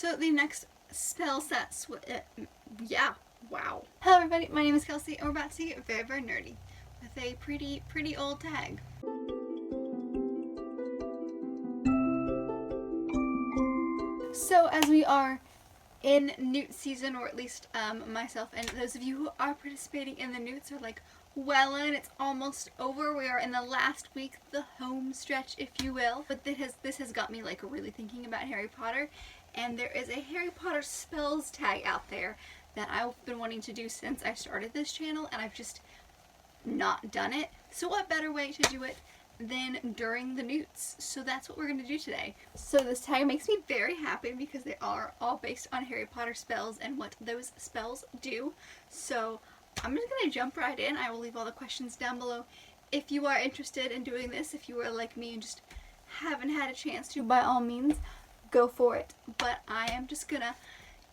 So the next spell set, yeah, wow. Hello everybody, my name is Kelsey, and we're about to get very, very nerdy with a pretty old tag. So as we are in newt season, or at least myself and those of you who are participating in the newts are like well in, it's almost over. We are in the last week, the home stretch if you will. But this has got me like really thinking about Harry Potter, and there is a Harry Potter spells tag out there that I've been wanting to do since I started this channel, and I've just not done it. So what better way to do it than during the newts? So that's what we're going to do today. So this tag makes me very happy because they are all based on Harry Potter spells and what those spells do. So I'm just going to jump right in. I will leave all the questions down below if you are interested in doing this. If you are like me and just haven't had a chance to, by all means, go for it. But I am just going to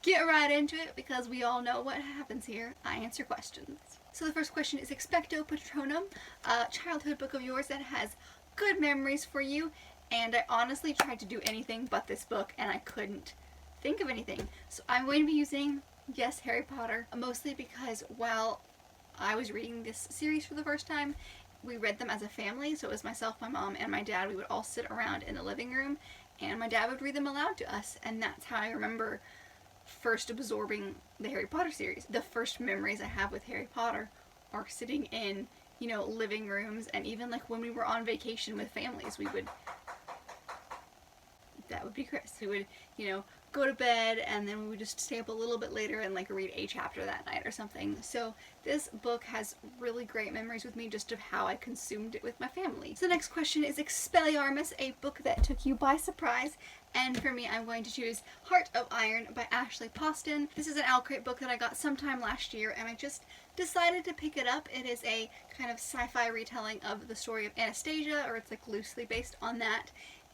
get right into it because we all know what happens here. I answer questions. So the first question is Expecto Patronum, a childhood book of yours that has good memories for you. And I honestly tried to do anything but this book and I couldn't think of anything. So I'm going to be using, yes, Harry Potter, mostly because while I was reading this series for the first time, we read them as a family. So it was myself, my mom, and my dad. We would all sit around in the living room and my dad would read them aloud to us. And that's how I remember first absorbing the Harry Potter series. The first memories I have with Harry Potter are sitting in, living rooms, and even like when we were on vacation with families, that would be Chris. We would, go to bed and then we would just stay up a little bit later and like read a chapter that night or something. So this book has really great memories with me just of how I consumed it with my family. So the next question is Expelliarmus, a book that took you by surprise. And for me, I'm going to choose Heart of Iron by Ashley Poston. This is an Owlcrate book that I got sometime last year and I just decided to pick it up. It is a kind of sci-fi retelling of the story of Anastasia, or it's like loosely based on that.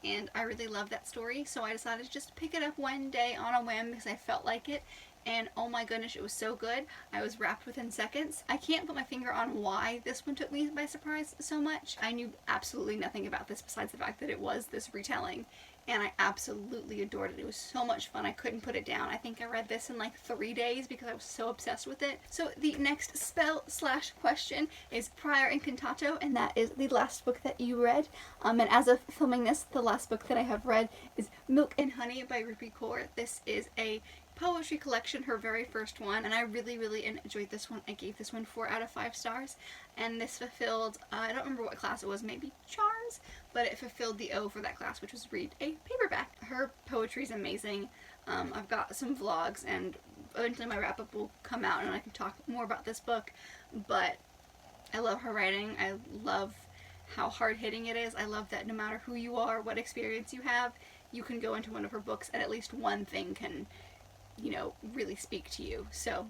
And I really love that story, so I decided to just pick it up one day on a whim because I felt like it. And oh my goodness, it was so good. I was wrapped within seconds. I can't put my finger on why this one took me by surprise so much. I knew absolutely nothing about this besides the fact that it was this retelling. And I absolutely adored it. It was so much fun. I couldn't put it down. I think I read this in like 3 days because I was so obsessed with it. So the next spell/question is Prior Incantato, and that is the last book that you read. And as of filming this, the last book that I have read is Milk and Honey by Riddikulus. This is a poetry collection, her very first one, and I really enjoyed this one. I gave this one 4 out of 5 stars, and this fulfilled, I don't remember what class it was, maybe Charms, but it fulfilled the O for that class, which was read a paperback. Her poetry is amazing. I've got some vlogs, and eventually my wrap-up will come out and I can talk more about this book, but I love her writing. I love how hard-hitting it is. I love that no matter who you are, what experience you have, you can go into one of her books and at least one thing can really speak to you. So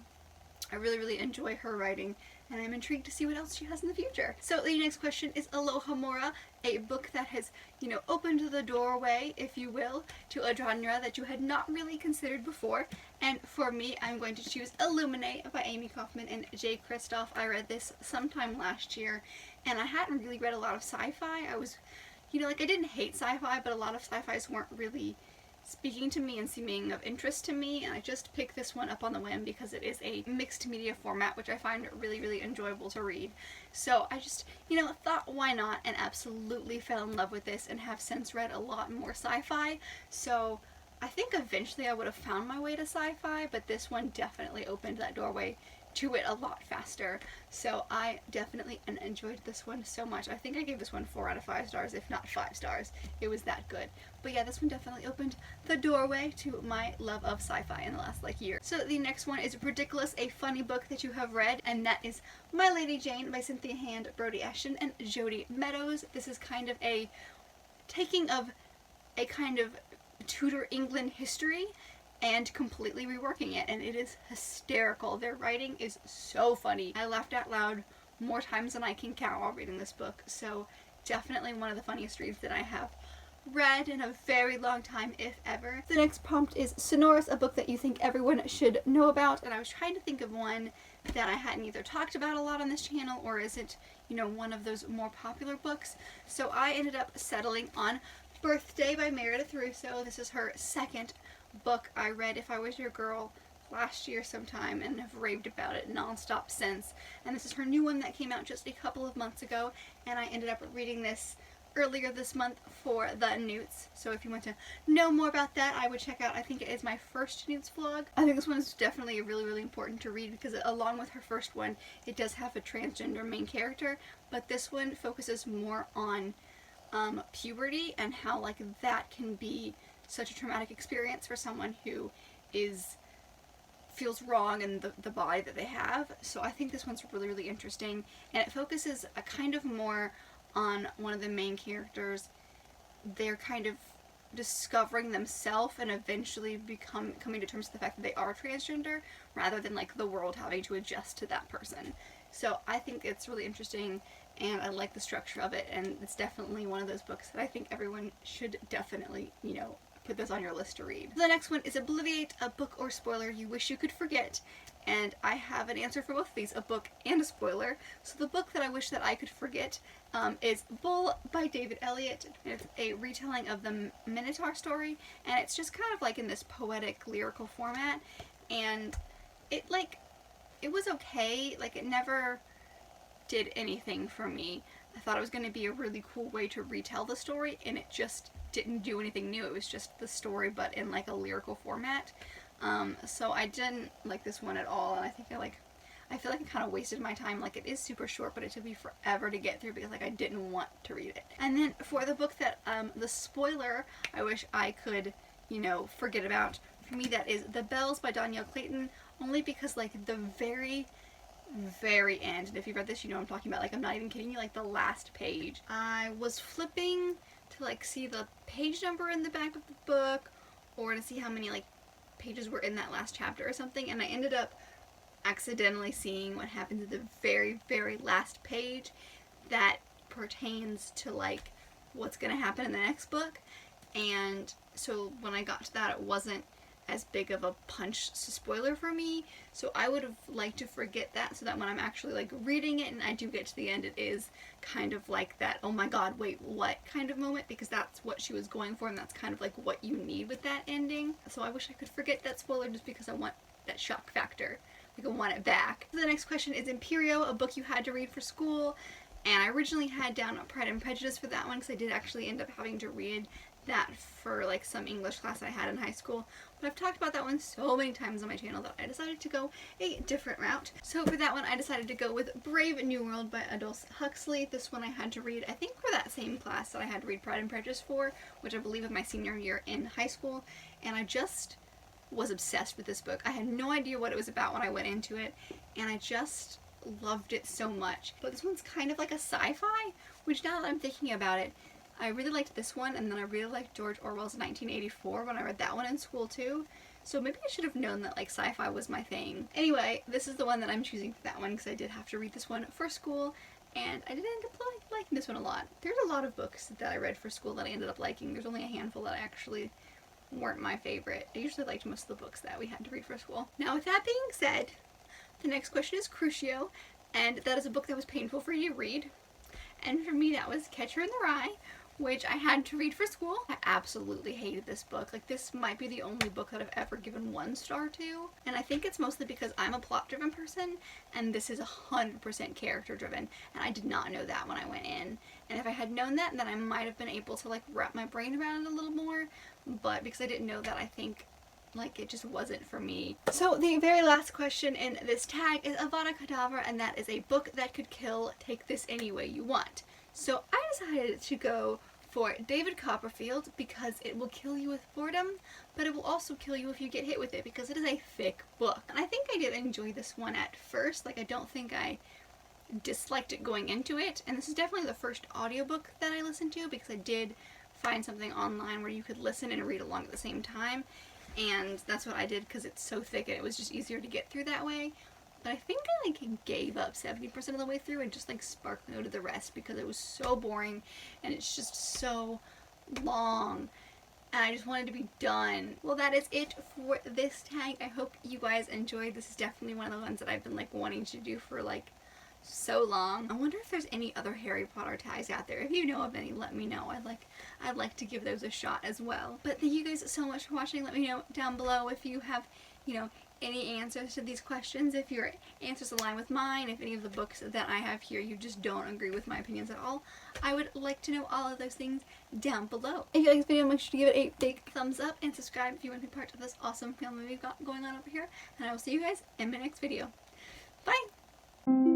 I really enjoy her writing, and I'm intrigued to see what else she has in the future. So the next question is Alohamora, a book that has, opened the doorway, if you will, to a genre that you had not really considered before. And for me, I'm going to choose Illuminate by Amy Kaufman and Jay Kristoff. I read this sometime last year, and I hadn't really read a lot of sci-fi. I was, I didn't hate sci-fi, but a lot of sci-fis weren't really speaking to me and seeming of interest to me, and I just picked this one up on the whim because it is a mixed media format, which I find really enjoyable to read. So I just, thought why not, and absolutely fell in love with this and have since read a lot more sci-fi. So I think eventually I would have found my way to sci-fi, but this one definitely opened that doorway to it a lot faster. So I definitely enjoyed this one so much. I think I gave this one 4 out of 5 stars, if not 5 stars. It was that good. But yeah, this one definitely opened the doorway to my love of sci-fi in the last year. So the next one is Riddikulus, a funny book that you have read, and that is My Lady Jane by Cynthia Hand, Brody Ashton, and Jody Meadows. This is kind of a taking of a kind of Tudor England history and completely reworking it, and it is hysterical. Their writing is so funny. I laughed out loud more times than I can count while reading this book, so definitely one of the funniest reads that I have read in a very long time, if ever. The next prompt is Sonorus, a book that you think everyone should know about, and I was trying to think of one that I hadn't either talked about a lot on this channel, or is it, one of those more popular books. So I ended up settling on Birthday by Meredith Russo. This is her second book I read If I Was Your Girl last year sometime and have raved about it nonstop since. And this is her new one that came out just a couple of months ago, and I ended up reading this earlier this month for the Newts. So if you want to know more about that, I would check out, I think it is my first Newts vlog. I think this one is definitely really, really important to read because along with her first one, it does have a transgender main character, but this one focuses more on puberty and how like that can be such a traumatic experience for someone who feels wrong in the body that they have. So I think this one's really, really interesting, and it focuses a kind of more on one of the main characters. They're kind of discovering themselves and eventually coming to terms with the fact that they are transgender, rather than like the world having to adjust to that person. So I think it's really interesting, and I like the structure of it, and it's definitely one of those books that I think everyone should definitely, you know, put this on your list to read. The next one is Obliviate, a book or spoiler you wish you could forget. And I have an answer for both of these, a book and a spoiler. So the book that I wish that I could forget is Bull by David Eliot. It's a retelling of the Minotaur story, and it's just kind of like in this poetic lyrical format, and it was okay. Like, it never did anything for me. I thought it was going to be a really cool way to retell the story, and it just didn't do anything new. It was just the story, but in like a lyrical format. So I didn't like this one at all, and I feel like I kind of wasted my time. Like, it is super short, but it took me forever to get through because like I didn't want to read it. And then for the book that the spoiler I wish I could, you know, forget about, for me that is The Bells by Danielle Clayton, only because like the very end, and if you've read this you know what I'm talking about, like I'm not even kidding you, like the last page, I was flipping to like see the page number in the back of the book or to see how many like pages were in that last chapter or something, and I ended up accidentally seeing what happens at the very, very last page that pertains to like what's gonna happen in the next book. And so when I got to that, it wasn't as big of a punch spoiler for me, so I would have liked to forget that, so that when I'm actually like reading it and I do get to the end, it is kind of like that oh my god, wait, what kind of moment, because that's what she was going for, and that's kind of like what you need with that ending. So I wish I could forget that spoiler just because I want that shock factor. Like, I want it back. The next question is Imperio, a book you had to read for school, and I originally had down Pride and Prejudice for that one because I did actually end up having to read that for like some English class I had in high school, but I've talked about that one so many times on my channel that I decided to go a different route. So for that one I decided to go with Brave New World by Aldous Huxley. This one I had to read, I think, for that same class that I had to read Pride and Prejudice for, which I believe was my senior year in high school, and I just was obsessed with this book. I had no idea what it was about when I went into it, and I just loved it so much. But this one's kind of like a sci-fi, which now that I'm thinking about it, I really liked this one, and then I really liked George Orwell's 1984 when I read that one in school too. So maybe I should have known that like sci-fi was my thing. Anyway, this is the one that I'm choosing for that one because I did have to read this one for school, and I did end up liking this one a lot. There's a lot of books that I read for school that I ended up liking. There's only a handful that actually weren't my favorite. I usually liked most of the books that we had to read for school. Now, with that being said, the next question is Crucio, and that is a book that was painful for you to read. And for me, that was Catcher in the Rye, which I had to read for school. I absolutely hated this book. Like, this might be the only book that I've ever given 1 star to. And I think it's mostly because I'm a plot-driven person, and this is 100% character-driven. And I did not know that when I went in. And if I had known that, then I might have been able to, like, wrap my brain around it a little more. But because I didn't know that, I think, like, it just wasn't for me. So the very last question in this tag is Avada Kedavra, and that is a book that could kill. Take this any way you want. So I decided to go for David Copperfield because it will kill you with boredom, but it will also kill you if you get hit with it because it is a thick book. And I think I did enjoy this one at first. Like, I don't think I disliked it going into it. And this is definitely the first audiobook that I listened to because I did find something online where you could listen and read along at the same time. And that's what I did because it's so thick and it was just easier to get through that way. But I think I like gave up 70% of the way through and just like spark noted the rest because it was so boring and it's just so long and I just wanted to be done. Well, that is it for this tag. I hope you guys enjoyed. This is definitely one of the ones that I've been like wanting to do for like so long. I wonder if there's any other Harry Potter ties out there. If you know of any, let me know. I'd like to give those a shot as well. But thank you guys so much for watching. Let me know down below if you have, you know, any answers to these questions, if your answers align with mine, if any of the books that I have here you just don't agree with my opinions at all. I would like to know all of those things down below. If you like this video, make sure to give it a big thumbs up and subscribe if you want to be part of this awesome family we've got going on over here. And I will see you guys in my next video. Bye!